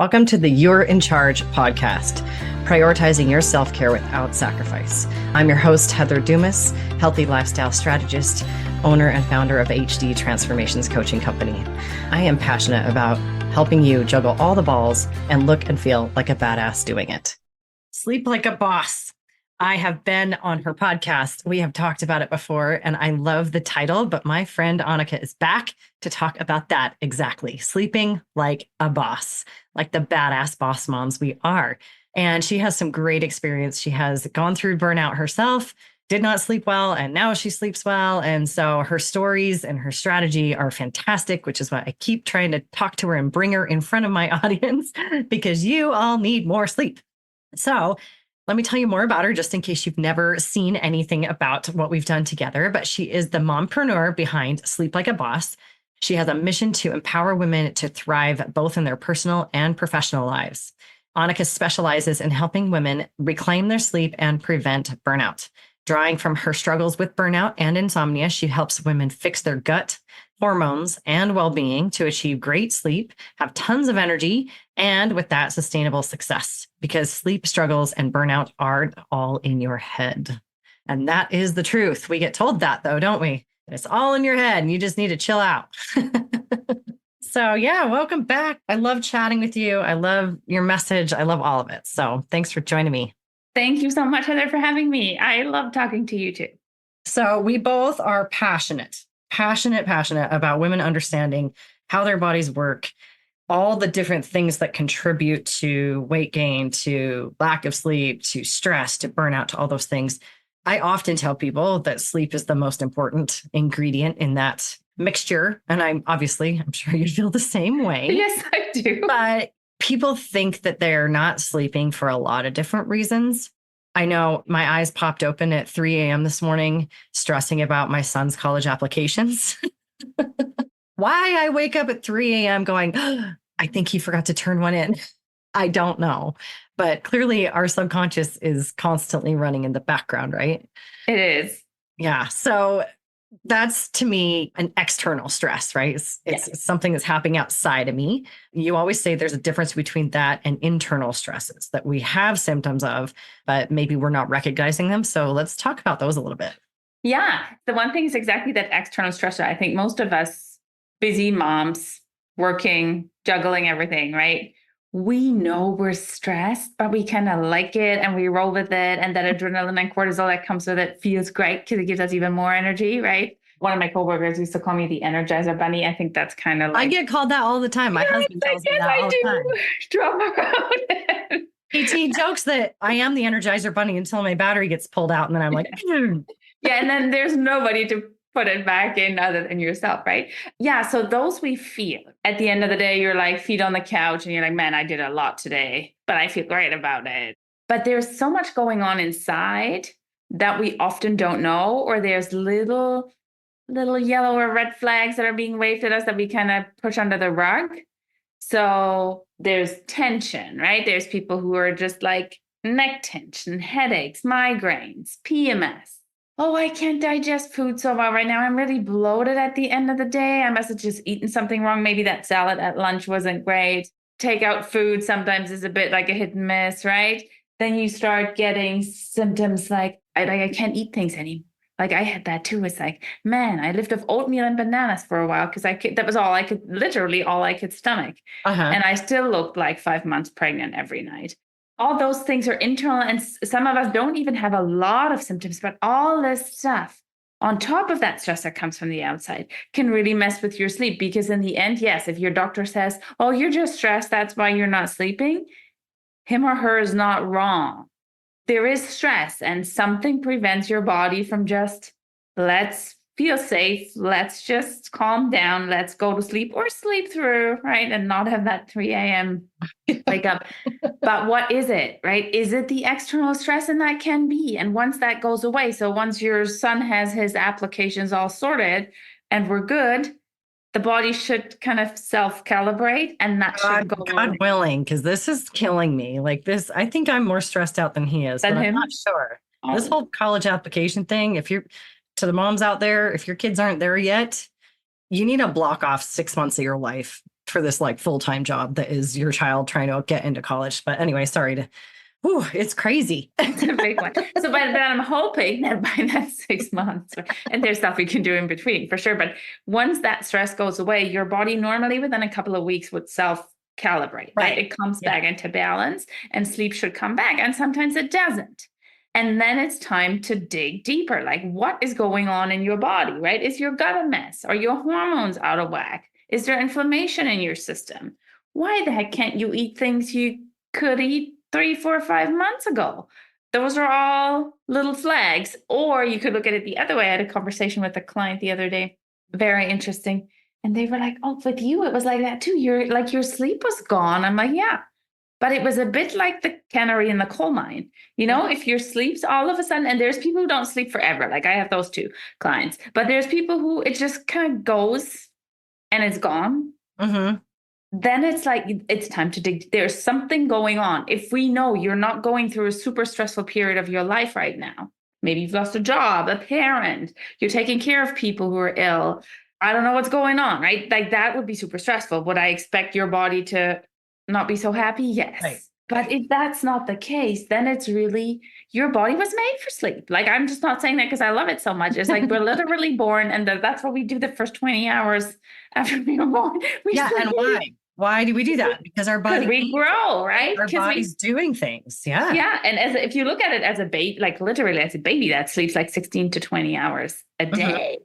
Welcome to the You're in Charge podcast, prioritizing your self-care without sacrifice. I'm your host, Heather Dumas, healthy lifestyle strategist, owner and founder of HD Transformations Coaching Company. I am passionate about helping you juggle all the balls and look and feel like a badass doing it. Sleep like a boss. I have been on her podcast. We have talked about it before, and I love the title, but my friend Annika is back to talk about that exactly. Sleeping like a boss, like the badass boss moms we are. And she has some great experience. She has gone through burnout herself, did not sleep well, and now she sleeps well. And so her stories and her strategy are fantastic, which is why I keep trying to talk to her and bring her in front of my audience, because you all need more sleep. So let me tell you more about her, just in case you've never seen anything about what we've done together. But she is the mompreneur behind Sleep Like a Boss. She has a mission to empower women to thrive both in their personal and professional lives. Annika specializes in helping women reclaim their sleep and prevent burnout. Drawing from her struggles with burnout and insomnia, she helps women fix their gut, hormones, and well-being to achieve great sleep, have tons of energy, and with that, sustainable success. Because sleep struggles and burnout are all in your head. And that is the truth. We get told that, though, don't we? It's all in your head and you just need to chill out. So yeah, welcome back. I love chatting with you. I love your message. I love all of it. So thanks for joining me. Thank you so much, Heather, for having me. I love talking to you too. So we both are passionate about women understanding how their bodies work, all the different things that contribute to weight gain, to lack of sleep, to stress, to burnout, to all those things. I often tell people that sleep is the most important ingredient in that mixture. And I'm sure you feel the same way. Yes, I do. But people think that they're not sleeping for a lot of different reasons. I know my eyes popped open at 3 a.m. this morning, stressing about my son's college applications. Why I wake up at 3 a.m. going, I think he forgot to turn one in. I don't know. But clearly our subconscious is constantly running in the background, right? It is. Yeah. So that's, to me, an external stress, right? It's something that's happening outside of me. You always say there's a difference between that and internal stresses that we have symptoms of, but maybe we're not recognizing them. So let's talk about those a little bit. Yeah. The one thing is exactly that external stressor. I think most of us busy moms working, juggling everything, right? We know we're stressed, but we kind of like it and we roll with it. And that adrenaline and cortisol that comes with it feels great because it gives us even more energy, right? One of my coworkers used to call me the Energizer Bunny. I think that's kind of like... I get called that all the time. My husband tells me that all the time. Drop around it. He jokes that I am the Energizer Bunny until my battery gets pulled out. And then I'm like, Yeah. And then there's nobody to put it back in other than yourself, right? Yeah. So those we feel. At the end of the day, you're like feet on the couch and you're like, man, I did a lot today, but I feel great about it. But there's so much going on inside that we often don't know, or there's little yellow or red flags that are being waved at us that we kind of push under the rug. So there's tension, right? There's people who are just like neck tension, headaches, migraines, PMS. Oh, I can't digest food so well right now. I'm really bloated at the end of the day. I must have just eaten something wrong. Maybe that salad at lunch wasn't great. Takeout food sometimes is a bit like a hit and miss, right? Then you start getting symptoms like I can't eat things anymore. Like I had that too. It's like, man, I lived off oatmeal and bananas for a while because that was all I could, literally all I could stomach. And I still looked like 5 months pregnant every night. All those things are internal, and some of us don't even have a lot of symptoms, but all this stuff on top of that stress that comes from the outside can really mess with your sleep. Because in the end, yes, if your doctor says, oh, you're just stressed, that's why you're not sleeping, him or her is not wrong. There is stress, and something prevents your body from just, let's feel safe, let's just calm down, let's go to sleep or sleep through, right? And not have that 3 a.m. wake up. But what is it, right? Is it the external stress? And that can be. And once that goes away, so once your son has his applications all sorted and we're good, the body should kind of self-calibrate, and that should go God willing, because this is killing me. Like this, I think I'm more stressed out than he is, but I'm not sure. This whole college application thing, if you're, to the moms out there, if your kids aren't there yet, you need to block off 6 months of your life for this like full-time job that is your child trying to get into college. But anyway, sorry to, it's crazy. It's a big one. So but I'm hoping that by that 6 months, and there's stuff we can do in between for sure. But once that stress goes away, your body normally within a couple of weeks would self-calibrate, right? It comes back into balance and sleep should come back. And sometimes it doesn't. And then it's time to dig deeper. Like, what is going on in your body, right? Is your gut a mess? Are your hormones out of whack? Is there inflammation in your system? Why the heck can't you eat things you could eat 3, 4, 5 months ago? Those are all little flags. Or you could look at it the other way. I had a conversation with a client the other day, very interesting. And they were like, oh, with you, it was like that too. Your sleep was gone. I'm like, yeah. But it was a bit like the canary in the coal mine. If your sleep's all of a sudden, and there's people who don't sleep forever. Like I have those 2 clients, but there's people who it just kind of goes and it's gone. Mm-hmm. Then it's like, it's time to dig. There's something going on. If we know you're not going through a super stressful period of your life right now, maybe you've lost a job, a parent, you're taking care of people who are ill. I don't know what's going on, right? Like that would be super stressful. Would I expect your body to not be so happy? Yes. Right. But if that's not the case, then it's really your body was made for sleep. Like I'm just not saying that because I love it so much. It's like we're literally born and that's what we do the first 20 hours after being born. And why? Why do we do that? Because our body we grow, right? Our body's doing things. Yeah. Yeah. And if you look at it as a baby, like literally as a baby that sleeps like 16 to 20 hours a day,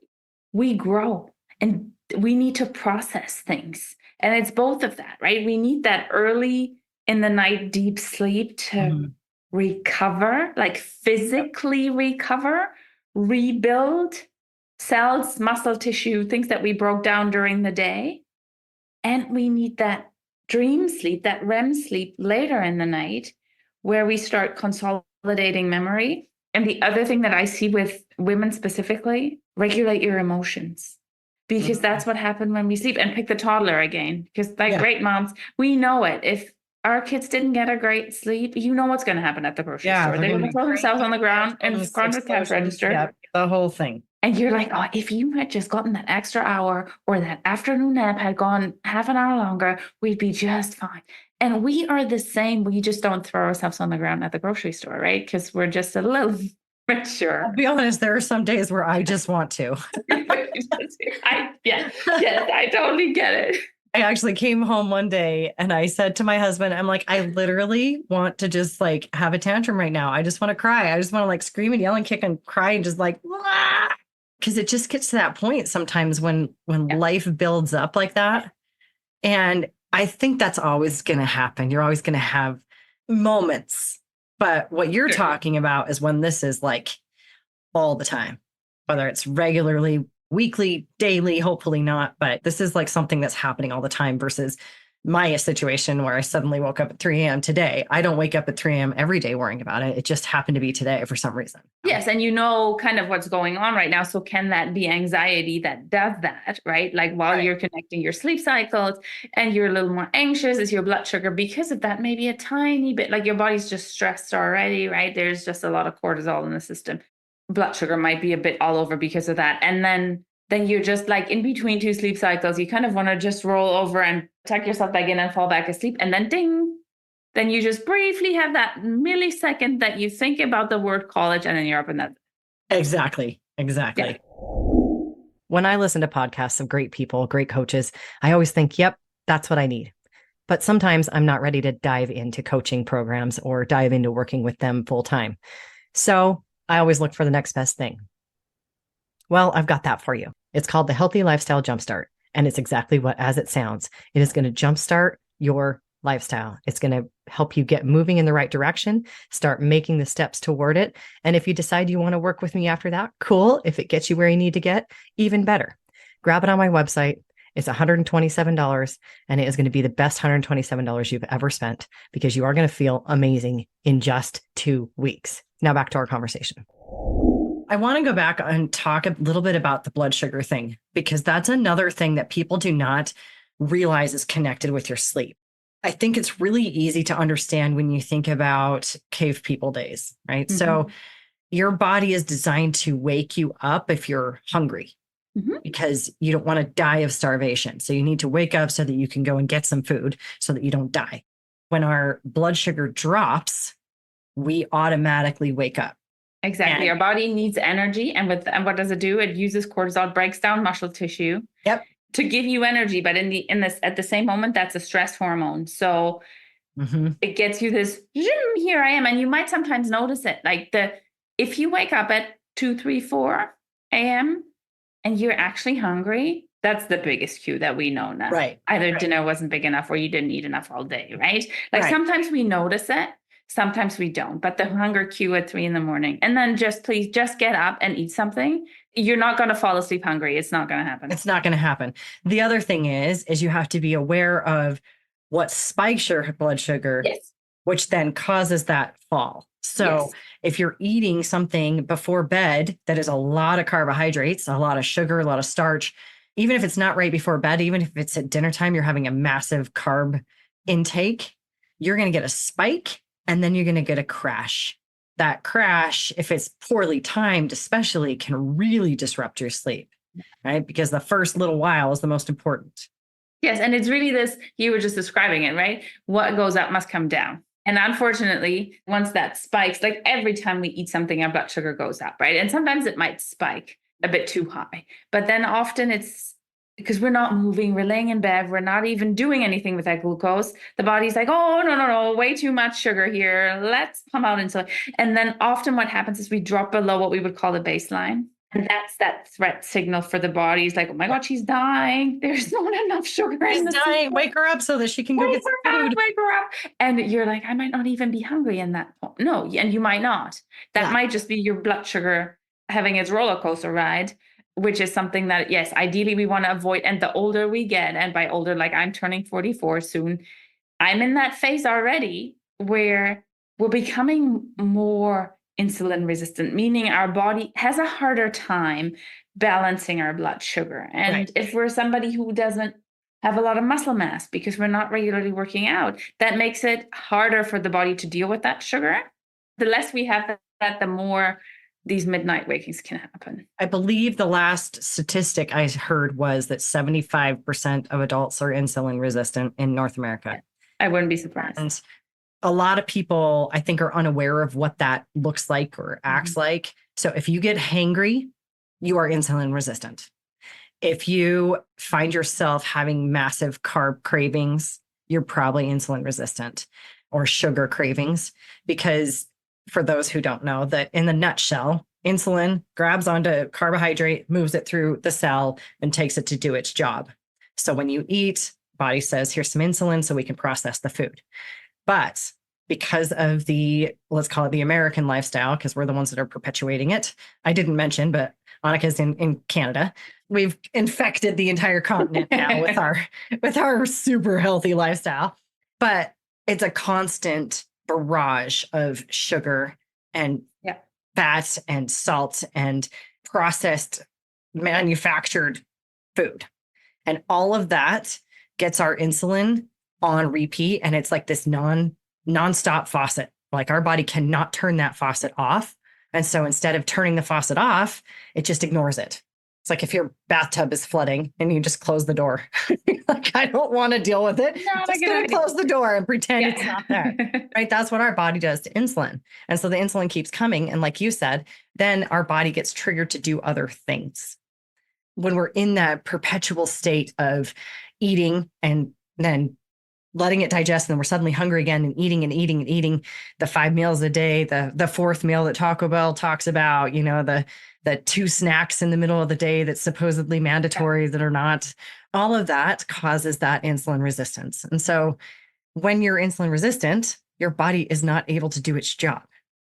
we grow and we need to process things. And it's both of that, right? We need that early in the night deep sleep to recover, like physically recover, rebuild cells, muscle tissue, things that we broke down during the day. And we need that dream sleep, that REM sleep later in the night, where we start consolidating memory. And the other thing that I see with women specifically, regulate your emotions. Because that's what happened when we sleep. And pick the toddler again. Because great moms, we know it. If our kids didn't get a great sleep, you know what's going to happen at the grocery store. They're going to throw themselves on the ground in front of the cash register. Yeah, the whole thing. And you're like, oh, if you had just gotten that extra hour or that afternoon nap had gone half an hour longer, we'd be just fine. And we are the same. We just don't throw ourselves on the ground at the grocery store, right? Because we're just a little mature. I'll be honest, there are some days where I just want to. I totally get it. I actually came home one day and I said to my husband, I'm like, I literally want to just like have a tantrum right now. I just want to cry. I just want to like scream and yell and kick and cry and just like, because it just gets to that point sometimes when life builds up like that. And I think that's always going to happen. You're always going to have moments. But what you're talking about is when this is like all the time, whether it's regularly, weekly, daily, hopefully not. But this is like something that's happening all the time versus my situation where I suddenly woke up at 3 a.m. today. I don't wake up at 3 a.m. every day worrying about it. It just happened to be today for some reason. Yes. And you know kind of what's going on right now. So can that be anxiety that does that, right? Like while you're connecting your sleep cycles and you're a little more anxious, is your blood sugar because of that maybe a tiny bit, like your body's just stressed already, right? There's just a lot of cortisol in the system. Blood sugar might be a bit all over because of that. And then you're just like in between 2 sleep cycles, you kind of want to just roll over and tuck yourself back in and fall back asleep. And then ding, then you just briefly have that millisecond that you think about the word college and then you're up in that. Exactly. Yeah. When I listen to podcasts of great people, great coaches, I always think, yep, that's what I need. But sometimes I'm not ready to dive into coaching programs or dive into working with them full time. So I always look for the next best thing. Well, I've got that for you. It's called the Healthy Lifestyle Jumpstart. And it's exactly what, as it sounds, it is going to jumpstart your lifestyle. It's going to help you get moving in the right direction, start making the steps toward it. And if you decide you want to work with me after that, cool. If it gets you where you need to get, even better. Grab it on my website. It's $127, and it is going to be the best $127 you've ever spent because you are going to feel amazing in just 2 weeks. Now back to our conversation. I want to go back and talk a little bit about the blood sugar thing, because that's another thing that people do not realize is connected with your sleep. I think it's really easy to understand when you think about cave people days, right? Mm-hmm. So your body is designed to wake you up if you're hungry. because you don't want to die of starvation. So you need to wake up so that you can go and get some food so that you don't die. When our blood sugar drops, we automatically wake up. Exactly. Our body needs energy. And what does it do? It uses cortisol, breaks down muscle tissue to give you energy. But at the same moment, that's a stress hormone. So it gets you this, here I am. And you might sometimes notice it. Like if you wake up at 2, 3, 4 a.m. and you're actually hungry, that's the biggest cue that we know now. Right. Either dinner wasn't big enough or you didn't eat enough all day, right? Like sometimes we notice it, sometimes we don't. But the hunger cue at 3 a.m, and then please get up and eat something. You're not going to fall asleep hungry. It's not going to happen. It's not going to happen. The other thing is you have to be aware of what spikes your blood sugar, which then causes that fall. So if you're eating something before bed that is a lot of carbohydrates, a lot of sugar, a lot of starch, even if it's not right before bed, even if it's at dinner time, you're having a massive carb intake, you're going to get a spike and then you're going to get a crash. That crash, if it's poorly timed, especially, can really disrupt your sleep, right? Because the first little while is the most important. Yes. And it's really this, you were just describing it, right? What goes up must come down. And unfortunately, once that spikes, like every time we eat something, our blood sugar goes up, right? And sometimes it might spike a bit too high, but then often it's because we're not moving, we're laying in bed, we're not even doing anything with that glucose. The body's like, oh, no, way too much sugar here. Let's pump out insulin. And then often what happens is we drop below what we would call the baseline. And that's that threat signal for the body. It's like, oh my God, she's dying. There's not enough sugar. She's dying. Wake her up so that she can go get some food. Wake her up. And you're like, I might not even be hungry in that point. No, and you might not. That might just be your blood sugar having its roller coaster ride, which is something that, yes, ideally we want to avoid. And the older we get, and by older, like I'm turning 44 soon, I'm in that phase already where we're becoming more insulin resistant, meaning our body has a harder time balancing our blood sugar. And if we're somebody who doesn't have a lot of muscle mass because we're not regularly working out, that makes it harder for the body to deal with that sugar. The less we have that, the more these midnight wakings can happen. I believe the last statistic I heard was that 75% of adults are insulin resistant in North America. I wouldn't be surprised. And a lot of people, I think, are unaware of what that looks like or acts like. So if you get hangry, you are insulin resistant. If you find yourself having massive carb cravings, you're probably insulin resistant, or sugar cravings, because for those who don't know, that in the nutshell, insulin grabs onto carbohydrate, moves it through the cell, and takes it to do its job. So when you eat, body says, here's some insulin so we can process the food. But because of let's call it the American lifestyle, because we're the ones that are perpetuating it. I didn't mention, but Annika's in Canada. We've infected the entire continent now with our super healthy lifestyle. But it's a constant barrage of sugar and fat and salt and processed manufactured food. And all of that gets our insulin on repeat. And it's like this nonstop faucet. Like our body cannot turn that faucet off. And so instead of turning the faucet off, it just ignores it. It's like if your bathtub is flooding and you just close the door. Like, I don't want to deal with it. No, just going to close the door and pretend it's not there. Right? That's what our body does to insulin. And so the insulin keeps coming. And like you said, then our body gets triggered to do other things. When we're in that perpetual state of eating and then letting it digest, and then we're suddenly hungry again and eating the 5 meals a day, the fourth meal that Taco Bell talks about, the 2 snacks in the middle of the day that's supposedly mandatory that are not. All of that causes that insulin resistance. And so when you're insulin resistant, your body is not able to do its job.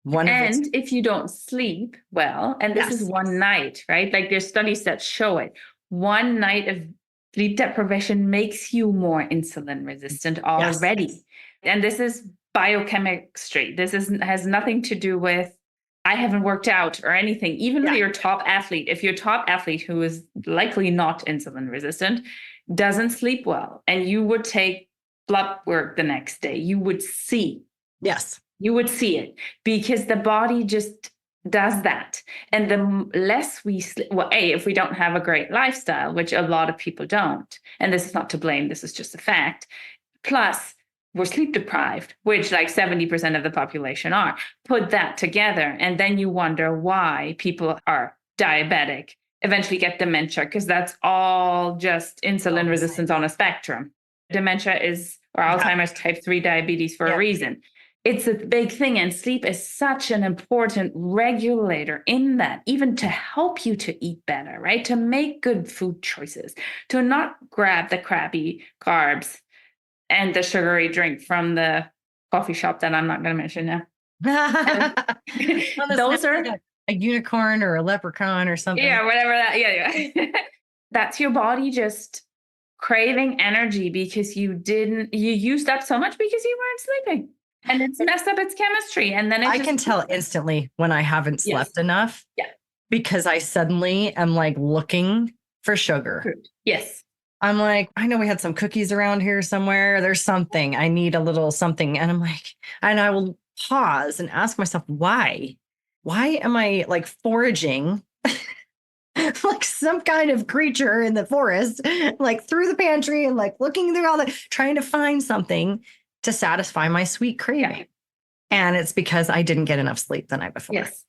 If you don't sleep well, and this is one night, right? Like there's studies that show it. One night of sleep deprivation makes you more insulin resistant already. Yes. And this is biochemistry. This has nothing to do with, I haven't worked out or anything. Even if you're top athlete, if your top athlete who is likely not insulin resistant doesn't sleep well, and you would take blood work the next day, you would see. Yes. You would see it because the body just does that. And the less we sleep, well, if we don't have a great lifestyle, which a lot of people don't, and this is not to blame, this is just a fact. Plus, we're sleep deprived, which like 70% of the population are. Put that together, and then you wonder why people are diabetic, eventually get dementia, because that's all just insulin resistance on a spectrum. Dementia is, or Alzheimer's type 3 diabetes for a reason. It's a big thing. And sleep is such an important regulator in that, even to help you to eat better, right? To make good food choices, to not grab the crappy carbs and the sugary drink from the coffee shop that I'm not going to mention now. Those are like a unicorn or a leprechaun or something. Yeah, whatever that. Yeah. That's your body just craving energy because you used up so much because you weren't sleeping. And it's messed up its chemistry. And then I can tell instantly when I haven't slept enough. Yeah. Because I suddenly am like looking for sugar. Yes. I'm like, I know we had some cookies around here somewhere. There's something. I need a little something. And I'm like, and I will pause and ask myself, why? Why am I like foraging like some kind of creature in the forest, like through the pantry and like looking through all the, trying to find something to satisfy my sweet craving. Yeah. And it's because I didn't get enough sleep the night before. Yes.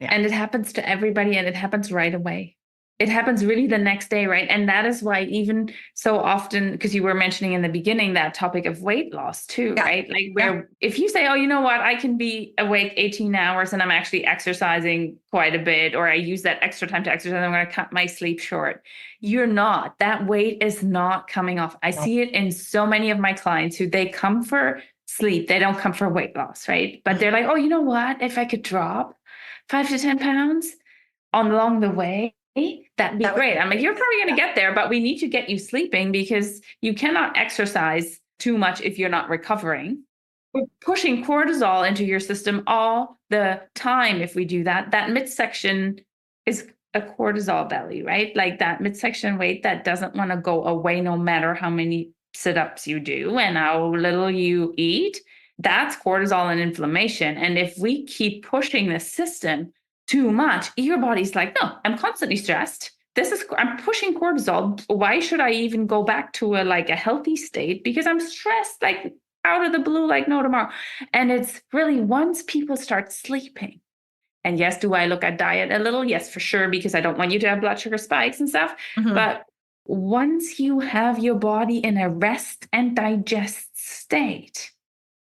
Yeah. And it happens to everybody, and it happens right away. It happens really the next day, right? And that is why even so often, because you were mentioning in the beginning that topic of weight loss too, right? Like where if you say, oh, you know what, I can be awake 18 hours and I'm actually exercising quite a bit, or I use that extra time to exercise, I'm going to cut my sleep short. You're not. That weight is not coming off. I see it in so many of my clients who they come for sleep. They don't come for weight loss, right? But they're like, oh, you know what? If I could drop 5 to 10 pounds along the way, that'd be great. I'm like, you're probably going to get there, but we need to get you sleeping because you cannot exercise too much if you're not recovering. We're pushing cortisol into your system all the time. If we do that, that midsection is a cortisol belly, right? Like that midsection weight that doesn't want to go away no matter how many sit-ups you do and how little you eat. That's cortisol and inflammation. And if we keep pushing the system too much, your body's like, no, I'm constantly stressed. I'm pushing cortisol. Why should I even go back to a healthy state? Because I'm stressed, like out of the blue, like no tomorrow. And it's really once people start sleeping. And yes, do I look at diet a little? Yes, for sure, because I don't want you to have blood sugar spikes and stuff. Mm-hmm. But once you have your body in a rest and digest state,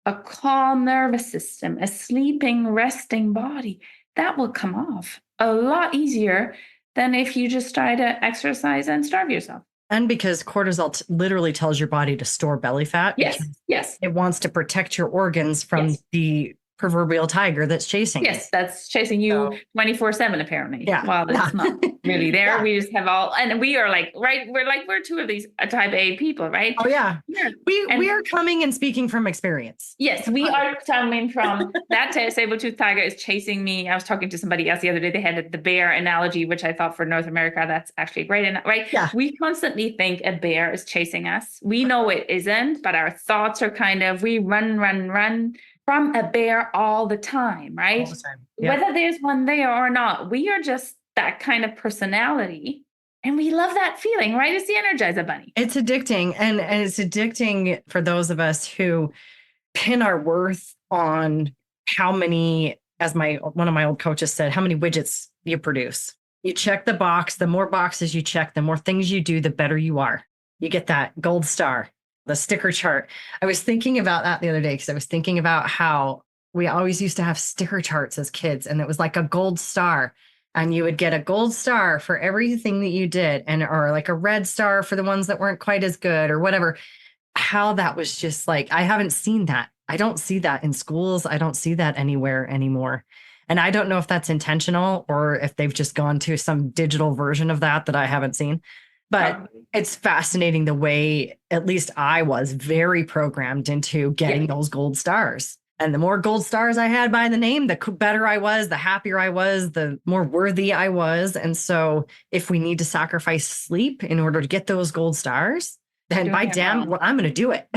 a calm nervous system, a sleeping, resting body, that will come off a lot easier than if you just try to exercise and starve yourself. And because cortisol literally tells your body to store belly fat. Yes. It wants to protect your organs from the proverbial tiger that's chasing you. Yes, that's chasing you 24/7 apparently. Yeah. Well, that's not really there. Yeah. We just have and we are like, right, we're two of these type A people, right? Oh yeah. We are coming and speaking from experience. Yes, we are coming from that saber-toothed tiger is chasing me. I was talking to somebody else the other day. They had the bear analogy, which I thought for North America, that's actually great. Right? Yeah. We constantly think a bear is chasing us. We know it isn't, but our thoughts are kind of, we run from a bear all the time, right? All the time. Yeah. Whether there's one there or not, we are just that kind of personality. And we love that feeling, right? It's the Energizer Bunny. It's addicting. And it's addicting for those of us who pin our worth on how many, as one of my old coaches said, how many widgets you produce. You check the box. The more boxes you check, the more things you do, the better you are. You get that gold star. The sticker chart. I was thinking about that the other day because I was thinking about how we always used to have sticker charts as kids, and it was like a gold star, and you would get a gold star for everything that you did, or like a red star for the ones that weren't quite as good or whatever. How that was just like, I haven't seen that. I don't see that in schools. I don't see that anywhere anymore. And I don't know if that's intentional or if they've just gone to some digital version of that I haven't seen. But it's fascinating the way, at least I was very programmed into getting those gold stars. And the more gold stars I had by the name, the better I was, the happier I was, the more worthy I was. And so if we need to sacrifice sleep in order to get those gold stars, then by damn, well, I'm going to do it.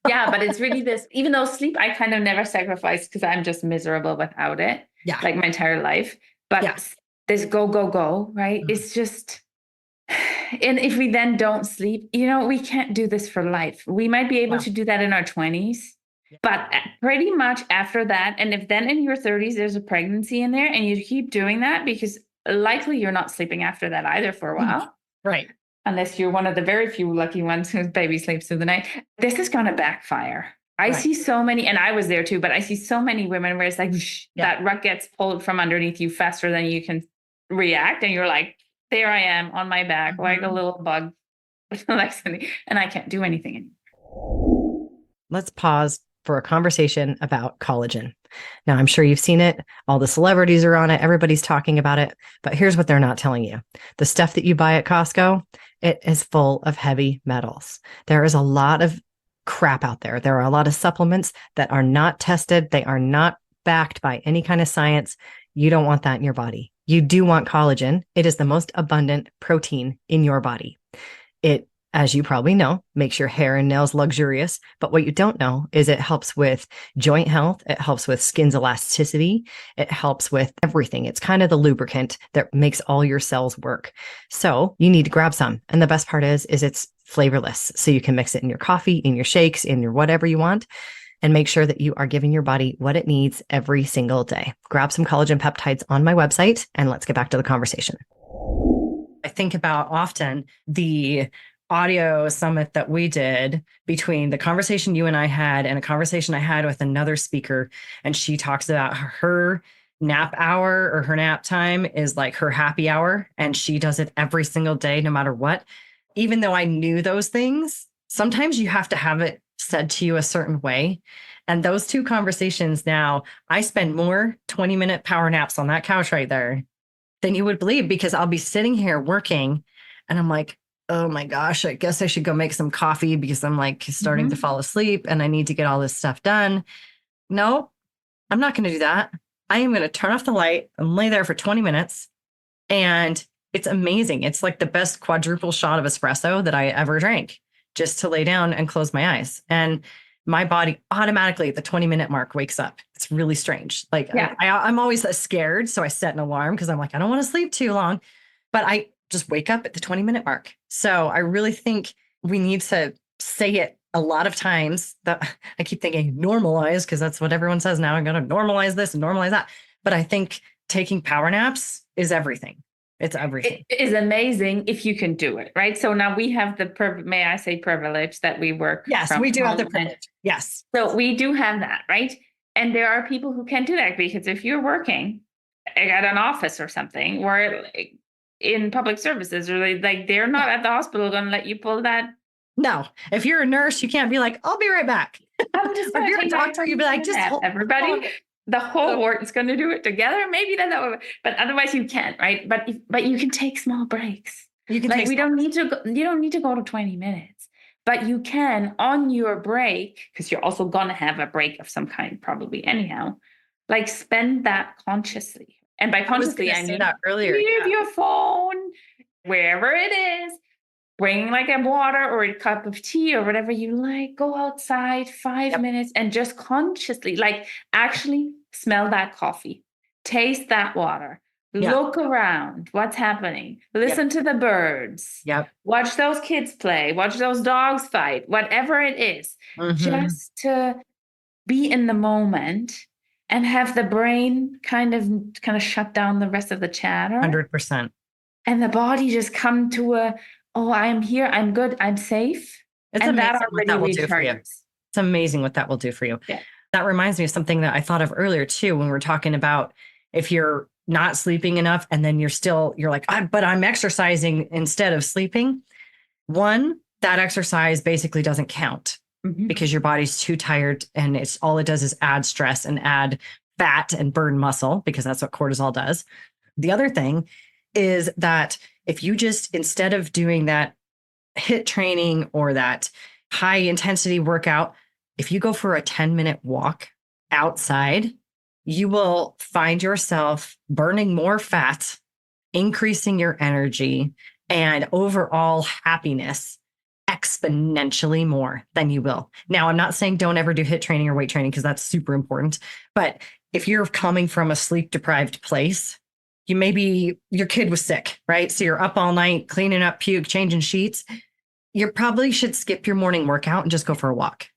Yeah, but it's really this, even though sleep, I kind of never sacrifice because I'm just miserable without it. Yeah. like my entire life. But this go, go, go, right? It's just, and if we then don't sleep, we can't do this for life. We might be able to do that in our 20s, but pretty much after that, and if then in your 30s, there's a pregnancy in there and you keep doing that, because likely you're not sleeping after that either for a while. Right. Unless you're one of the very few lucky ones whose baby sleeps through the night. This is going to backfire. I see so many, and I was there too, but I see so many women where it's like that rug gets pulled from underneath you faster than you can react. And you're like, there I am on my back, like a little bug. And I can't do anything anymore. Let's pause for a conversation about collagen. Now, I'm sure you've seen it. All the celebrities are on it. Everybody's talking about it. But here's what they're not telling you. The stuff that you buy at Costco, it is full of heavy metals. There is a lot of crap out there. There are a lot of supplements that are not tested. They are not backed by any kind of science. You don't want that in your body. You do want collagen. It is the most abundant protein in your body. It, as you probably know, makes your hair and nails luxurious. But what you don't know is it helps with joint health. It helps with skin's elasticity. It helps with everything. It's kind of the lubricant that makes all your cells work. So you need to grab some. And the best part is it's flavorless. So you can mix it in your coffee, in your shakes, in your whatever you want, and make sure that you are giving your body what it needs every single day. Grab some collagen peptides on my website, and let's get back to the conversation. I think about often the audio summit that we did between the conversation you and I had and a conversation I had with another speaker. And she talks about her nap hour, or her nap time is like her happy hour. And she does it every single day, no matter what. Even though I knew those things, sometimes you have to have it said to you a certain way. And those two conversations now, I spend more 20-minute power naps on that couch right there than you would believe, because I'll be sitting here working and I'm like, oh my gosh, I guess I should go make some coffee because I'm like starting to fall asleep and I need to get all this stuff done. No, I'm not going to do that. I am going to turn off the light and lay there for 20 minutes. And it's amazing. It's like the best quadruple shot of espresso that I ever drank, just to lay down and close my eyes. And my body automatically at the 20-minute mark wakes up. It's really strange. Like I'm always scared. So I set an alarm because I'm like, I don't want to sleep too long, but I just wake up at the 20-minute mark. So I really think we need to say it a lot of times. That I keep thinking normalize, because that's what everyone says now. I'm going to normalize this and normalize that. But I think taking power naps is everything. It's everything. It is amazing if you can do it, right? So now we have the, may I say, privilege that we work. Yes, we do have the privilege. Yes. So we do have that, right? And there are people who can do that, because if you're working at an office or something, or in public services, or they're not at the hospital going to let you pull that. No, if you're a nurse, you can't be like, I'll be right back. If you're a doctor, you'd be like, just hold everybody. The whole world is going to do it together. Maybe that's not, but otherwise you can't, right? But you can take small breaks. You can you don't need to go to 20 minutes, but you can on your break, because you're also going to have a break of some kind probably anyhow, like spend that consciously. And by consciously, I mean that earlier. Leave your phone wherever it is. Bring like a water or a cup of tea or whatever you like. Go outside 5 minutes and just consciously, like, actually smell that coffee, taste that water, look around, what's happening, listen to the birds, watch those kids play, watch those dogs fight, whatever it is, just to be in the moment and have the brain kind of shut down the rest of the chatter. 100%. And the body just come to oh, I am here. I'm good. I'm safe. It's amazing what that will do for you. It's amazing what that will do for you. Yeah. That reminds me of something that I thought of earlier too, when we're talking about if you're not sleeping enough and then you're like, but I'm exercising instead of sleeping. One, that exercise basically doesn't count because your body's too tired, and all it does is add stress and add fat and burn muscle, because that's what cortisol does. The other thing is that if you just, instead of doing that HIIT training or that high intensity workout, if you go for a 10-minute walk outside, you will find yourself burning more fat, increasing your energy and overall happiness exponentially more than you will. Now, I'm not saying don't ever do HIIT training or weight training, because that's super important, but if you're coming from a sleep deprived place, your kid was sick, right? So you're up all night cleaning up puke, changing sheets. You probably should skip your morning workout and just go for a walk.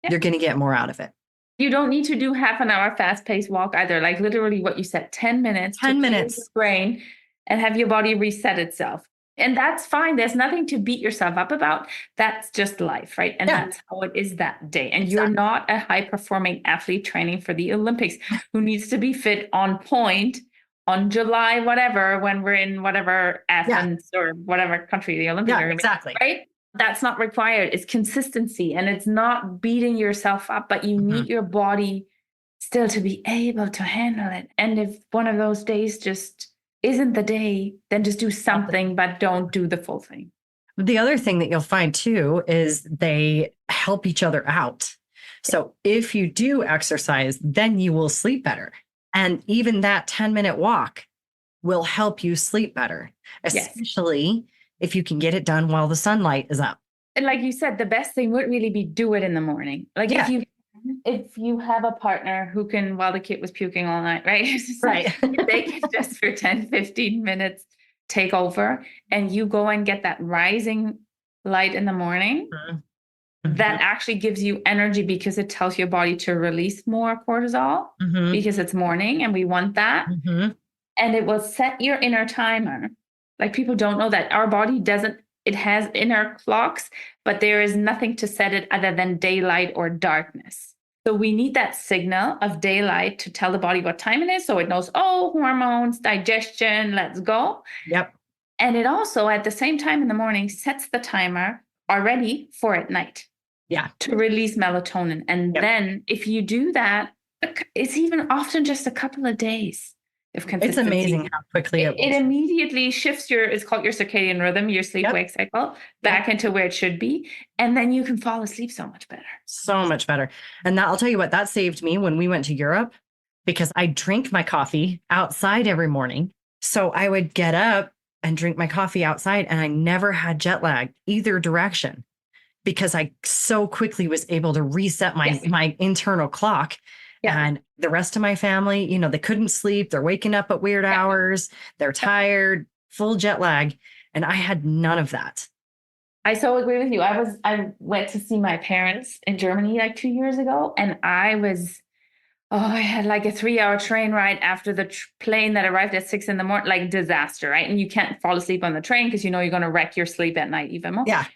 Yeah. You're going to get more out of it. You don't need to do half an hour fast-paced walk either. Like literally what you said, 10 minutes. 10 minutes. Your brain and have your body reset itself. And that's fine. There's nothing to beat yourself up about. That's just life, right? And that's how it is that day. And you're not a high-performing athlete training for the Olympics who needs to be fit on point on July, whatever, when we're in whatever Athens or whatever country the Olympics are. Exactly. Right? That's not required. It's consistency, and it's not beating yourself up, but you need your body still to be able to handle it. And if one of those days just isn't the day, then just do something, but don't do the full thing. The other thing that you'll find too is they help each other out. So if you do exercise, then you will sleep better. And even that 10-minute walk will help you sleep better, especially if you can get it done while the sunlight is up. And like you said, the best thing would really be do it in the morning. Like if you have a partner who can, while the kid was puking all night, right? Right. They can just for 10, 15 minutes take over, and you go and get that rising light in the morning. That actually gives you energy because it tells your body to release more cortisol because it's morning and we want that. And it will set your inner timer. Like people don't know that our body it has inner clocks, but there is nothing to set it other than daylight or darkness. So we need that signal of daylight to tell the body what time it is. So it knows, hormones, digestion, let's go. Yep. And it also at the same time in the morning sets the timer already for at night. Yeah. To release melatonin. And then if you do that, it's even often just a couple of days. It's amazing how quickly it immediately shifts it's called your circadian rhythm, your sleep-wake cycle, back into where it should be. And then you can fall asleep so much better. So much better. And I'll tell you what, that saved me when we went to Europe, because I drink my coffee outside every morning. So I would get up and drink my coffee outside, and I never had jet lag either direction because I so quickly was able to reset my internal clock. And the rest of my family, they couldn't sleep. They're waking up at weird hours. They're tired, full jet lag. And I had none of that. I so agree with you. I went to see my parents in Germany like 2 years ago. And I had like a 3-hour train ride after the plane that arrived at 6 a.m, like disaster, right? And you can't fall asleep on the train because you're going to wreck your sleep at night even more. Yeah.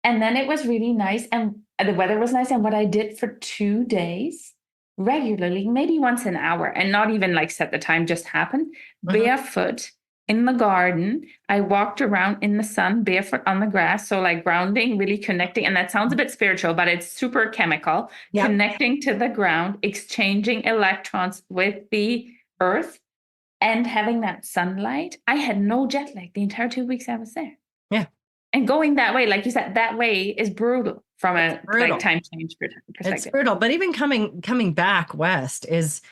And then it was really nice. And the weather was nice. And what I did for 2 days regularly, maybe once an hour, and not even like set the time, just happened, barefoot in the garden. I walked around in the sun, barefoot on the grass. So like grounding, really connecting. And that sounds a bit spiritual, but it's super chemical, connecting to the ground, exchanging electrons with the earth and having that sunlight. I had no jet lag the entire 2 weeks I was there. Yeah. And going that way, like you said, that way is brutal from a like time change perspective. It's brutal, but even coming back west is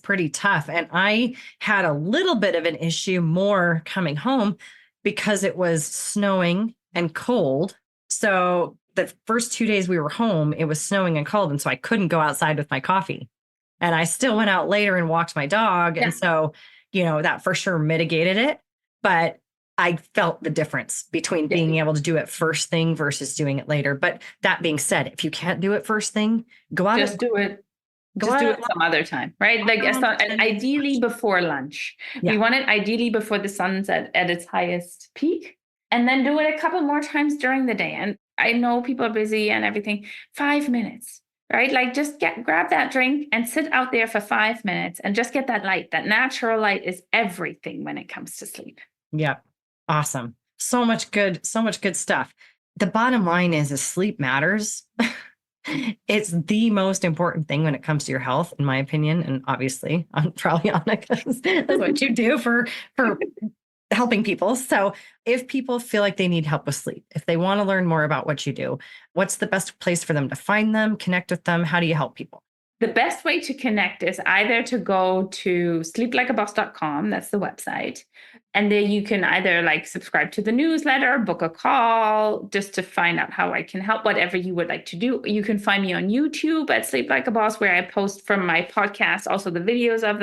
pretty tough. And I had a little bit of an issue more coming home because it was snowing and cold. So the first 2 days we were home, it was snowing and cold. And so I couldn't go outside with my coffee. And I still went out later and walked my dog. And so, that for sure mitigated it. But I felt the difference between being able to do it first thing versus doing it later. But that being said, if you can't do it first thing, go out. Just do it. Just do it some other time, right? Like ideally before lunch. We want it ideally before the sun's at its highest peak. And then do it a couple more times during the day. And I know people are busy and everything. 5 minutes, right? Like just grab that drink and sit out there for 5 minutes and just get that light. That natural light is everything when it comes to sleep. Yeah. Awesome. So much good stuff. The bottom line is sleep matters. It's the most important thing when it comes to your health, in my opinion. And obviously, I'm probably Annika. That's what you do for helping people. So if people feel like they need help with sleep, if they want to learn more about what you do, what's the best place for them to find them, connect with them? How do you help people? The best way to connect is either to go to sleeplikeaboss.com, that's the website, And then you can either like subscribe to the newsletter, book a call, just to find out how I can help, whatever you would like to do. You can find me on YouTube at Sleep Like a Boss, where I post from my podcast, also the videos of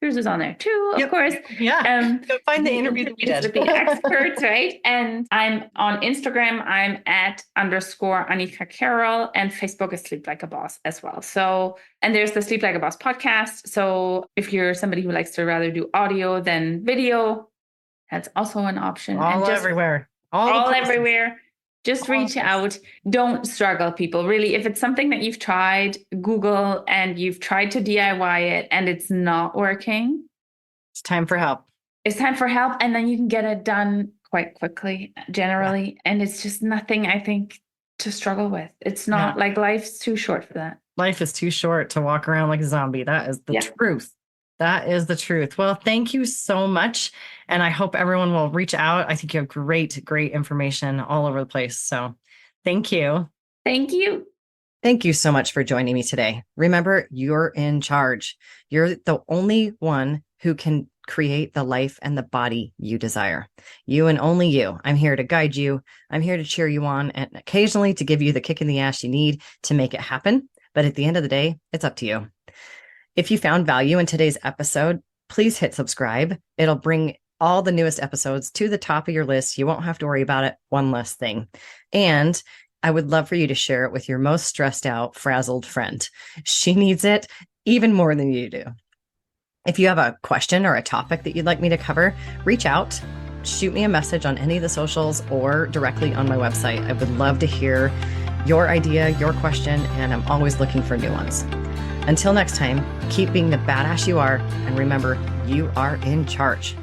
yours is on there too, of course. Yeah. Go find the interview that we did with the experts, right? And I'm on Instagram. I'm at _Annika Carroll, and Facebook is Sleep Like a Boss as well. So, and there's the Sleep Like a Boss podcast. So if you're somebody who likes to rather do audio than video, that's also an option. All everywhere. All everywhere. Just reach out. Don't struggle, people. Really, if it's something that you've tried, Google, and you've tried to DIY it and it's not working, it's time for help. It's time for help. And then you can get it done quite quickly, generally. Yeah. And it's just nothing, I think, to struggle with. It's not like life's too short for that. Life is too short to walk around like a zombie. That is the truth. That is the truth. Well, thank you so much. And I hope everyone will reach out. I think you have great, great information all over the place. So thank you. Thank you. Thank you so much for joining me today. Remember, you're in charge. You're the only one who can create the life and the body you desire. You and only you. I'm here to guide you. I'm here to cheer you on and occasionally to give you the kick in the ass you need to make it happen. But at the end of the day, it's up to you. If you found value in today's episode, please hit subscribe. It'll bring all the newest episodes to the top of your list. You won't have to worry about it. One less thing. And I would love for you to share it with your most stressed out, frazzled friend. She needs it even more than you do. If you have a question or a topic that you'd like me to cover, reach out, shoot me a message on any of the socials or directly on my website. I would love to hear your idea, your question, and I'm always looking for new ones. Until next time, keep being the badass you are, and remember, you are in charge.